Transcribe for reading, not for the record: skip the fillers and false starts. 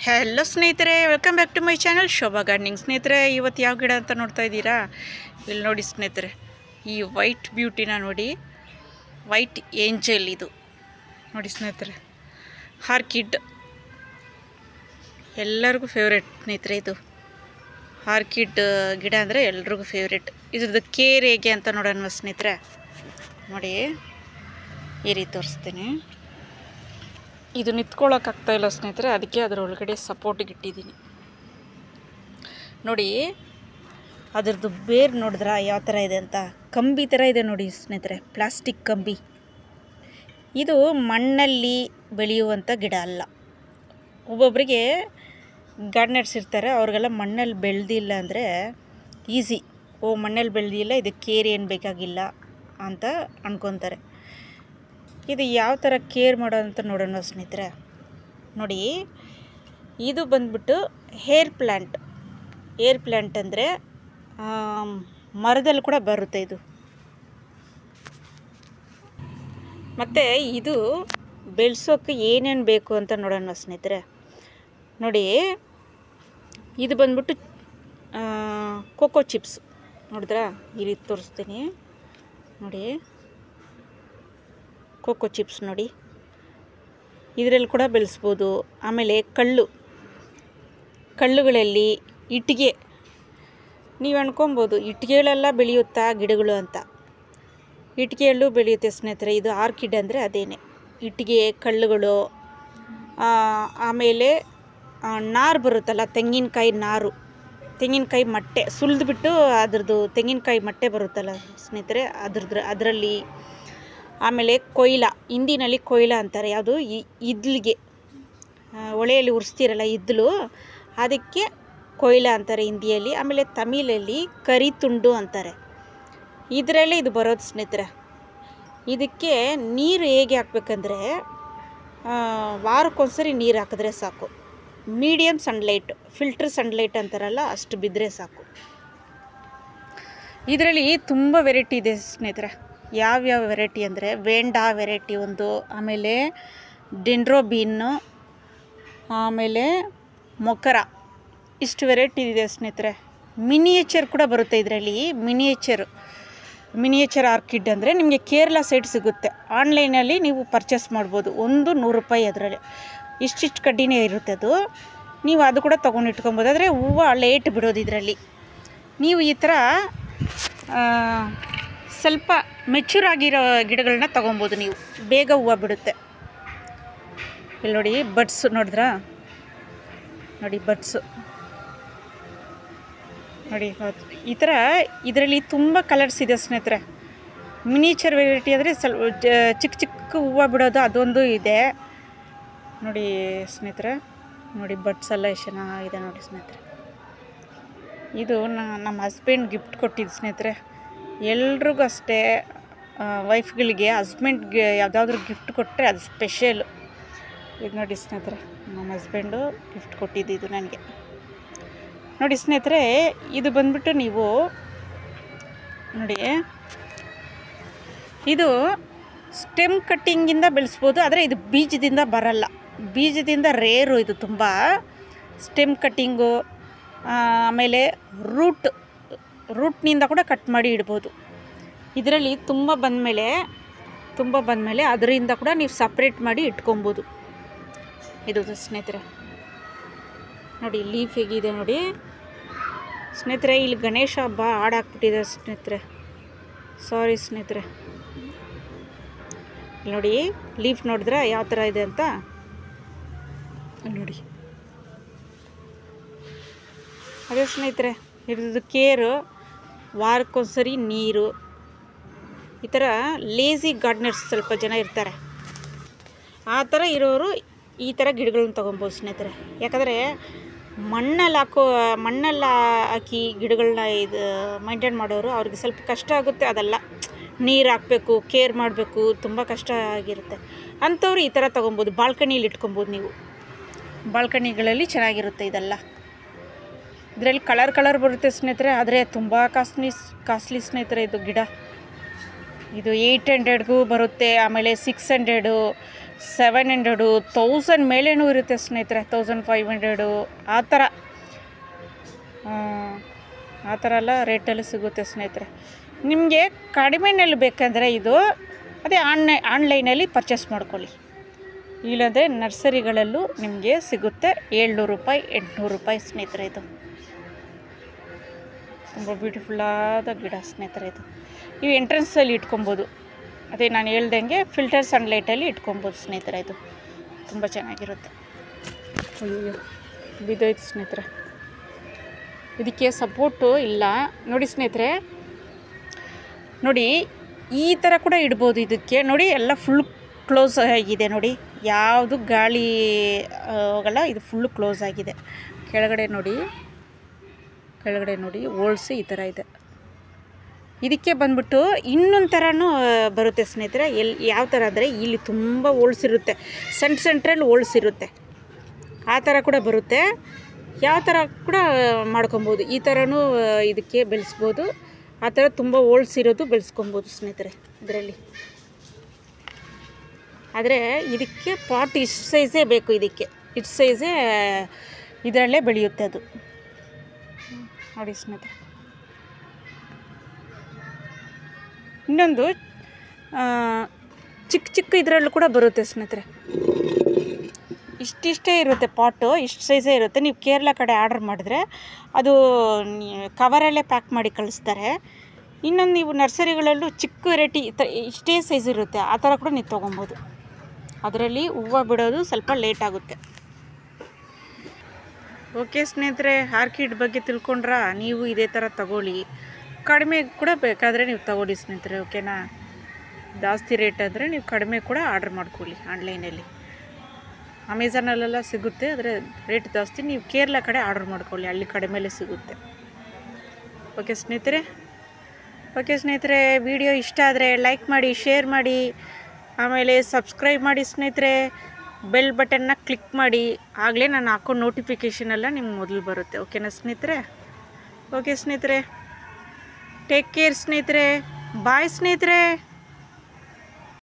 Hello ಸ್ನೇಹಿತರೆ, welcome back to my channel Shobha gardening. ಸ್ನೇಹಿತರೆ, ಇವತ್ತು ಯಾವ ಗಿಡ ಅಂತ ನೋಡ್ತಾ ಇದ್ದೀರಾ? ಇಲ್ಲಿ ನೋಡಿ ಸ್ನೇಹಿತರೆ, ಈ ವೈಟ್ ಬ್ಯೂಟಿನ ನೋಡಿ, ವೈಟ್ ಏಂಜಲ್ ಇದು ನೋಡಿ ಸ್ನೇಹಿತರೆ. ಆರ್ಕಿಡ್ ಎಲ್ಲರಿಗೂ ಫೇವ್ರೆಟ್ ಸ್ನೇಹಿತರೆ. ಇದು ಆರ್ಕಿಡ್ ಗಿಡ ಅಂದರೆ ಎಲ್ರಿಗೂ ಫೇವ್ರೆಟ್. ಇದ್ರದ್ದು ಕೇರ್ ಹೇಗೆ ಅಂತ ನೋಡೋಣ ಸ್ನೇಹಿತರೆ. ನೋಡಿ, ಈ ರೀತಿ ತೋರಿಸ್ತೀನಿ. ಇದು ನಿಂತ್ಕೊಳ್ಳೋಕ್ಕಾಗ್ತಾಯಿಲ್ಲ ಸ್ನೇಹಿತರೆ, ಅದಕ್ಕೆ ಅದರ ಒಳಗಡೆ ಸಪೋರ್ಟಿಗೆ ಇಟ್ಟಿದ್ದೀನಿ. ನೋಡಿ, ಅದರದ್ದು ಬೇರು ನೋಡಿದ್ರ ಯಾವ ಥರ ಇದೆ ಅಂತ, ಕಂಬಿ ಥರ ಇದೆ ನೋಡಿ ಸ್ನೇಹಿತರೆ, ಪ್ಲಾಸ್ಟಿಕ್ ಕಂಬಿ. ಇದು ಮಣ್ಣಲ್ಲಿ ಬೆಳೆಯುವಂಥ ಗಿಡ ಅಲ್ಲ. ಒಬ್ಬೊಬ್ಬರಿಗೆ ಗಾರ್ಡನರ್ಸ್ ಇರ್ತಾರೆ, ಅವ್ರಿಗೆಲ್ಲ ಮಣ್ಣಲ್ಲಿ ಬೆಳೆದಿಲ್ಲ ಅಂದರೆ ಈಸಿ. ಮಣ್ಣಲ್ಲಿ ಬೆಳೆದಿಲ್ಲ, ಇದಕ್ಕೆ ಕೇರ್ ಏನು ಬೇಕಾಗಿಲ್ಲ ಅಂತ ಅನ್ಕೊತಾರೆ. ಇದು ಯಾವ ಥರ ಕೇರ್ ಮಾಡೋದಂತ ನೋಡೋಣ ಸ್ನೇಹಿತರೆ. ನೋಡಿ, ಇದು ಬಂದ್ಬಿಟ್ಟು ಹೇರ್ ಪ್ಲ್ಯಾಂಟ್ ಅಂದರೆ ಮರದಲ್ಲಿ ಕೂಡ ಬರುತ್ತೆ ಇದು. ಮತ್ತು ಇದು ಬೆಳೆಸೋಕ್ಕೆ ಏನೇನು ಬೇಕು ಅಂತ ನೋಡೋಣ ಸ್ನೇಹಿತರೆ. ನೋಡಿ, ಇದು ಬಂದ್ಬಿಟ್ಟು ಕೋಕೋ ಚಿಪ್ಸ್ ನೋಡಿದ್ರಾ, ಈ ರೀತಿ ತೋರಿಸ್ತೀನಿ ನೋಡಿ. ಕೋಕೋ ಚಿಪ್ಸ್ ನೋಡಿ, ಇದರಲ್ಲಿ ಕೂಡ ಬೆಳೆಸ್ಬೋದು. ಆಮೇಲೆ ಕಳ್ಳುಗಳಲ್ಲಿ ಇಟ್ಟಿಗೆ, ನೀವು ಅನ್ಕೊಬೋದು ಇಟ್ಟಿಗೆಗಳೆಲ್ಲ ಬೆಳೆಯುತ್ತಾ ಗಿಡಗಳು ಅಂತ. ಇಟ್ಟಿಗೆಯಲ್ಲೂ ಬೆಳೆಯುತ್ತೆ ಸ್ನೇಹಿತರೆ. ಇದು ಆರ್ಕಿಡ್ ಅಂದರೆ ಅದೇನೆ, ಇಟ್ಟಿಗೆ, ಕಳ್ಳುಗಳು. ಆಮೇಲೆ ನಾರು ಬರುತ್ತಲ್ಲ, ತೆಂಗಿನಕಾಯಿ ಮಟ್ಟೆ ಸುಲಿದ್ಬಿಟ್ಟು ಅದರದ್ದು ತೆಂಗಿನಕಾಯಿ ಮಟ್ಟೆ ಬರುತ್ತಲ್ಲ ಸ್ನೇಹಿತರೆ, ಅದರಲ್ಲಿ. ಆಮೇಲೆ ಹಿಂದಿನಲ್ಲಿ ಕೊಯ್ಲ ಅಂತಾರೆ. ಯಾವುದು ಇದ್ಲಿಗೆ, ಒಳೆಯಲ್ಲಿ ಉರಿಸ್ತೀರಲ್ಲ ಇದ್ಲು, ಅದಕ್ಕೆ ಕೊಯ್ಲ ಅಂತಾರೆ ಹಿಂದಿಯಲ್ಲಿ. ಆಮೇಲೆ ತಮಿಳಲ್ಲಿ ಕರಿತುಂಡು ಅಂತಾರೆ. ಇದರಲ್ಲೇ ಇದು ಬರೋದು ಸ್ನೇಹಿತರೆ. ಇದಕ್ಕೆ ನೀರು ಹೇಗೆ ಹಾಕ್ಬೇಕಂದ್ರೆ, ವಾರಕ್ಕೊಂದ್ಸರಿ ನೀರು ಹಾಕಿದ್ರೆ ಸಾಕು. ಮೀಡಿಯಮ್ ಸನ್ಲೈಟ್, ಫಿಲ್ಟರ್ ಸನ್ಲೈಟ್ ಅಂತಾರಲ್ಲ, ಅಷ್ಟು ಬಿದ್ದರೆ ಸಾಕು. ಇದರಲ್ಲಿ ತುಂಬ ವೆರೈಟಿ ಇದೆ ಸ್ನೇಹಿತರೆ. ಯಾವ್ಯಾವ ವೆರೈಟಿ ಅಂದರೆ, ವೇಂಡಾ ವೆರೈಟಿ ಒಂದು, ಆಮೇಲೆ ಡೆಂಡ್ರೋಬೀನು, ಆಮೇಲೆ ಮೊಕರ, ಇಷ್ಟು ವೆರೈಟಿ ಇದೆ ಸ್ನೇಹಿತರೆ. ಮಿನಿಯೇಚರ್ ಕೂಡ ಬರುತ್ತೆ ಇದರಲ್ಲಿ. ಮಿನಿಯೇಚರ್ ಆರ್ಕಿಡ್ ಅಂದರೆ ನಿಮಗೆ ಕೇರಳ ಸೈಡ್ ಸಿಗುತ್ತೆ. ಆನ್ಲೈನಲ್ಲಿ ನೀವು ಪರ್ಚೇಸ್ ಮಾಡ್ಬೋದು. ಒಂದು 100 ರೂಪಾಯಿ. ಅದರಲ್ಲಿ ಇಷ್ಟಿಷ್ಟು ಕಡ್ಡಿನೇ ಇರುತ್ತೆ ಅದು. ನೀವು ಅದು ಕೂಡ ತೊಗೊಂಡು ಇಟ್ಕೊಬೋದು. ಆದರೆ ಹೂವು ಲೇಟ್ ಬಿಡೋದು ಇದರಲ್ಲಿ. ನೀವು ಈ ಥರ ಸ್ವಲ್ಪ ಮೆಚ್ಯೂರ್ ಆಗಿರೋ ಗಿಡಗಳನ್ನ ತೊಗೊಬೋದು ನೀವು, ಬೇಗ ಹೂವು ಬಿಡುತ್ತೆ. ಇಲ್ಲಿ ನೋಡಿ, ಬಡ್ಸ್ ನೋಡಿದ್ರಾ, ನೋಡಿ ಬಡ್ಸು ನೋಡಿ. ಈ ಥರ ಇದರಲ್ಲಿ ತುಂಬ ಕಲರ್ಸ್ ಇದೆ ಸ್ನೇಹಿತರೆ. ಮಿನಿಯೇಚರ್ ವೆರೈಟಿ ಅಂದರೆ ಸ್ವಲ್ಪ ಚಿಕ್ಕ ಹೂವು ಬಿಡೋದು, ಅದೊಂದು ಇದೆ ನೋಡಿ ಸ್ನೇಹಿತರೆ. ನೋಡಿ, ಬಡ್ಸ್ ಎಲ್ಲ ಎಷ್ಟು ಚೆನ್ನಾಗಿದೆ ನೋಡಿ ಸ್ನೇಹಿತರೆ. ಇದು ನಮ್ಮ ಹಸ್ಬೆಂಡ್ ಗಿಫ್ಟ್ ಕೊಟ್ಟಿದ್ದು ಸ್ನೇಹಿತರೆ. ಎಲ್ರಿಗೂ ಅಷ್ಟೇ, ವೈಫ್ಗಳಿಗೆ, ಹಸ್ಬೆಂಡ್ಗೆ ಯಾವುದಾದ್ರೂ ಗಿಫ್ಟ್ ಕೊಟ್ಟರೆ ಅದು ಸ್ಪೆಷಲು. ಇದು ನೋಡಿ ಸ್ನೇಹಿತರೆ, ನಮ್ಮ ಹಸ್ಬೆಂಡು ಗಿಫ್ಟ್ ಕೊಟ್ಟಿದ್ದು ಇದು ನನಗೆ. ನೋಡಿ ಸ್ನೇಹಿತರೆ, ಇದು ಬಂದ್ಬಿಟ್ಟು ನೀವು ನೋಡಿ, ಇದು ಸ್ಟೆಮ್ ಕಟ್ಟಿಂಗಿಂದ ಬೆಳೆಸ್ಬೋದು. ಆದರೆ ಇದು ಬೀಜದಿಂದ ಬರಲ್ಲ, ಬೀಜದಿಂದ ರೇರು ಇದು ತುಂಬ. ಸ್ಟೆಮ್ ಕಟ್ಟಿಂಗು, ಆಮೇಲೆ ರೂಟ್ನಿಂದ ಕೂಡ ಕಟ್ ಮಾಡಿ ಇಡ್ಬೋದು. ಇದರಲ್ಲಿ ತುಂಬ ಬಂದಮೇಲೆ ಅದರಿಂದ ಕೂಡ ನೀವು ಸಪ್ರೇಟ್ ಮಾಡಿ ಇಟ್ಕೊಬೋದು. ಇದು ಸ್ನೇಹಿತರೆ ನೋಡಿ, ಲೀಫ್ ಹೇಗಿದೆ ನೋಡಿ ಸ್ನೇಹಿತರೆ. ಇಲ್ಲಿ ಗಣೇಶ ಹಬ್ಬ ಹಾಡಾಕ್ಬಿಟ್ಟಿದೆ ಸ್ನೇಹಿತರೆ, ಸಾರಿ ಸ್ನೇಹಿತರೆ. ನೋಡಿ, ಲೀಫ್ ನೋಡಿದ್ರೆ ಯಾವ ಥರ ಇದೆ ಅಂತ ನೋಡಿ. ಅದೇ ಸ್ನೇಹಿತರೆ, ಇದ್ರದ್ದು ಕೇರು, ವಾರಕ್ಕೊಂದ್ಸರಿ ನೀರು. ಈ ಥರ ಲೇಝಿ ಗಾರ್ಡನರ್ಸ್ ಸ್ವಲ್ಪ ಜನ ಇರ್ತಾರೆ. ಆ ಥರ ಇರೋರು ಈ ಥರ ಗಿಡಗಳನ್ನ ತೊಗೊಬೋದು ಸ್ನೇಹಿತರೆ. ಯಾಕಂದರೆ ಮಣ್ಣಲ್ಲಿ ಹಾಕಿ ಗಿಡಗಳನ್ನ ಇದು ಮೈಂಟೈನ್ ಮಾಡೋರು, ಅವ್ರಿಗೆ ಸ್ವಲ್ಪ ಕಷ್ಟ ಆಗುತ್ತೆ. ಅದೆಲ್ಲ ನೀರು ಹಾಕಬೇಕು, ಕೇರ್ ಮಾಡಬೇಕು, ತುಂಬ ಕಷ್ಟ ಆಗಿರುತ್ತೆ. ಅಂಥವ್ರು ಈ ಥರ ತೊಗೊಬೋದು. ಬಾಲ್ಕನಿಯಲ್ಲಿ ಇಟ್ಕೊಬೋದು ನೀವು. ಬಾಲ್ಕನಿಗಳಲ್ಲಿ ಚೆನ್ನಾಗಿರುತ್ತೆ ಇದೆಲ್ಲ. ಇದರಲ್ಲಿ ಕಲರ್ ಬರುತ್ತೆ ಸ್ನೇಹಿತರೆ. ಆದರೆ ತುಂಬ ಕಾಸ್ಟ್ಲಿ ಸ್ನೇಹಿತರೆ ಇದು ಗಿಡ. ಇದು 800ಗೂ ಬರುತ್ತೆ, ಆಮೇಲೆ 600, 700 1000 ಮೇಲೇನೂ ಇರುತ್ತೆ ಸ್ನೇಹಿತರೆ, 1500 ಆ ಥರ ಎಲ್ಲ ರೇಟಲ್ಲಿ ಸಿಗುತ್ತೆ ಸ್ನೇಹಿತರೆ. ನಿಮಗೆ ಕಡಿಮೆನಲ್ಲಿ ಬೇಕಂದರೆ ಇದು ಅದೇ ಆನ್ಲೈನಲ್ಲಿ ಪರ್ಚೇಸ್ ಮಾಡ್ಕೊಳ್ಳಿ, ಇಲ್ಲಂದರೆ ನರ್ಸರಿಗಳಲ್ಲೂ ನಿಮಗೆ ಸಿಗುತ್ತೆ 700 ರೂಪಾಯಿ 800 ರೂಪಾಯಿ ಸ್ನೇಹಿತರೆ. ಇದು ತುಂಬ ಬ್ಯೂಟಿಫುಲ್ಲಾದ ಗಿಡ ಸ್ನೇಹಿತರೆ. ಇವು ಎಂಟ್ರೆನ್ಸಲ್ಲಿ ಇಟ್ಕೊಬೋದು, ಅದೇ ನಾನು ಹೇಳ್ದಂಗೆ ಫಿಲ್ಟರ್ ಸನ್ಲೈಟಲ್ಲಿ ಇಟ್ಕೊಬೋದು ಸ್ನೇಹಿತರೆ. ಇದು ತುಂಬ ಚೆನ್ನಾಗಿರುತ್ತೆ. ಅಯ್ಯೋ ಬಿದ್ದೋಯ್ತು ಸ್ನೇಹಿತರೆ, ಇದಕ್ಕೆ ಸಪೋರ್ಟು ಇಲ್ಲ ನೋಡಿ ಸ್ನೇಹಿತರೆ. ನೋಡಿ ಈ ಥರ ಕೂಡ ಇಡ್ಬೋದು ಇದಕ್ಕೆ. ನೋಡಿ ಎಲ್ಲ ಫುಲ್ ಕ್ಲೋಸ್ ಆಗಿದೆ ನೋಡಿ, ಯಾವುದು ಗಾಳಿ ಹೋಗಲ್ಲ, ಇದು ಫುಲ್ಲು ಕ್ಲೋಸ್ ಆಗಿದೆ. ಕೆಳಗಡೆ ನೋಡಿ ಹೋಲ್ಸಿ ಈ ಥರ ಇದೆ. ಇದಕ್ಕೆ ಬಂದ್ಬಿಟ್ಟು ಇನ್ನೊಂದು ಥರನೂ ಬರುತ್ತೆ ಸ್ನೇಹಿತರೆ. ಯಾವ ಥರ ಅಂದರೆ ಇಲ್ಲಿ ತುಂಬ ಹೋಲ್ಸಿರುತ್ತೆ, ಸೆಂಟ್ರಲ್ಲಿ ಹೋಲ್ಸಿರುತ್ತೆ, ಆ ಥರ ಕೂಡ ಬರುತ್ತೆ. ಯಾವ ಥರ ಕೂಡ ಮಾಡ್ಕೊಬೋದು, ಈ ಥರನೂ ಇದಕ್ಕೆ ಬೆಳೆಸ್ಬೋದು. ಆ ಥರ ತುಂಬ ಹೋಲ್ಸಿರೋದು ಬೆಳೆಸ್ಕೊಬೋದು ಸ್ನೇಹಿತರೆ ಇದರಲ್ಲಿ. ಆದರೆ ಇದಕ್ಕೆ ಪಾಟ್ ಇಷ್ಟು ಸೈಜೇ ಬೇಕು, ಇದಕ್ಕೆ ಇಷ್ಟು ಸೈಜೇ ಇದರಲ್ಲೇ ಬೆಳೆಯುತ್ತೆ ಅದು ನೋಡಿ ಸ್ನೇಹಿತರೆ. ಇನ್ನೊಂದು ಚಿಕ್ಕ ಇದರಲ್ಲೂ ಕೂಡ ಬರುತ್ತೆ ಸ್ನೇಹಿತರೆ. ಇಷ್ಟಿಷ್ಟೇ ಇರುತ್ತೆ ಪಾಟು, ಇಷ್ಟು ಸೈಜೇ ಇರುತ್ತೆ. ನೀವು ಕೇರಳ ಕಡೆ ಆರ್ಡರ್ ಮಾಡಿದ್ರೆ ಅದು ಕವರಲ್ಲೇ ಪ್ಯಾಕ್ ಮಾಡಿ ಕಳಿಸ್ತಾರೆ. ಇನ್ನೊಂದು ನೀವು ನರ್ಸರಿಗಳಲ್ಲೂ ಚಿಕ್ಕ ವೆರೈಟಿ ಇಷ್ಟೇ ಸೈಜ್ ಇರುತ್ತೆ, ಆ ಥರ ಕೂಡ ನೀವು ತೊಗೊಬೋದು. ಅದರಲ್ಲಿ ಹೂವು ಬಿಡೋದು ಸ್ವಲ್ಪ ಲೇಟ್ ಆಗುತ್ತೆ. ಓಕೆ ಸ್ನೇಹಿತರೆ, ಆರ್ಕಿಡ್ ಬಗ್ಗೆ ತಿಳ್ಕೊಂಡ್ರಾ? ನೀವು ಇದೇ ಥರ ತಗೊಳ್ಳಿ, ಕಡಿಮೆ ಕೂಡ ಬೇಕಾದರೆ ನೀವು ತಗೊಳ್ಳಿ ಸ್ನೇಹಿತರೆ, ಓಕೆನಾ? ಜಾಸ್ತಿ ರೇಟ್ ಆದರೆ ನೀವು ಕಡಿಮೆ ಕೂಡ ಆರ್ಡ್ರ್ ಮಾಡ್ಕೊಳ್ಳಿ ಆನ್ಲೈನಲ್ಲಿ. ಅಮೆಝಾನಲ್ಲೆಲ್ಲ ಸಿಗುತ್ತೆ, ಆದರೆ ರೇಟ್ ಜಾಸ್ತಿ. ನೀವು ಕೇರಳ ಕಡೆ ಆರ್ಡ್ರ್ ಮಾಡ್ಕೊಳ್ಳಿ, ಅಲ್ಲಿ ಕಡಿಮೆಲೇ ಸಿಗುತ್ತೆ. ಓಕೆ ಸ್ನೇಹಿತರೆ, ವಿಡಿಯೋ ಇಷ್ಟ ಆದರೆ ಲೈಕ್ ಮಾಡಿ, ಶೇರ್ ಮಾಡಿ, ಆಮೇಲೆ ಸಬ್ಸ್ಕ್ರೈಬ್ ಮಾಡಿ ಸ್ನೇಹಿತರೆ. ಬೆಲ್ ಬಟನ್ನ ಕ್ಲಿಕ್ ಮಾಡಿ, ಆಗಲೇ ನಾನು ಹಾಕೋ ನೋಟಿಫಿಕೇಷನ್ ಎಲ್ಲ ನಿಮ್ಗೆ ಮೊದಲು ಬರುತ್ತೆ. ಓಕೆನಾ ಸ್ನೇಹಿತರೆ? ಓಕೆ ಸ್ನೇಹಿತರೆ, ಟೇಕ್ ಕೇರ್ ಸ್ನೇಹಿತರೆ, ಬಾಯ್ ಸ್ನೇಹಿತರೆ.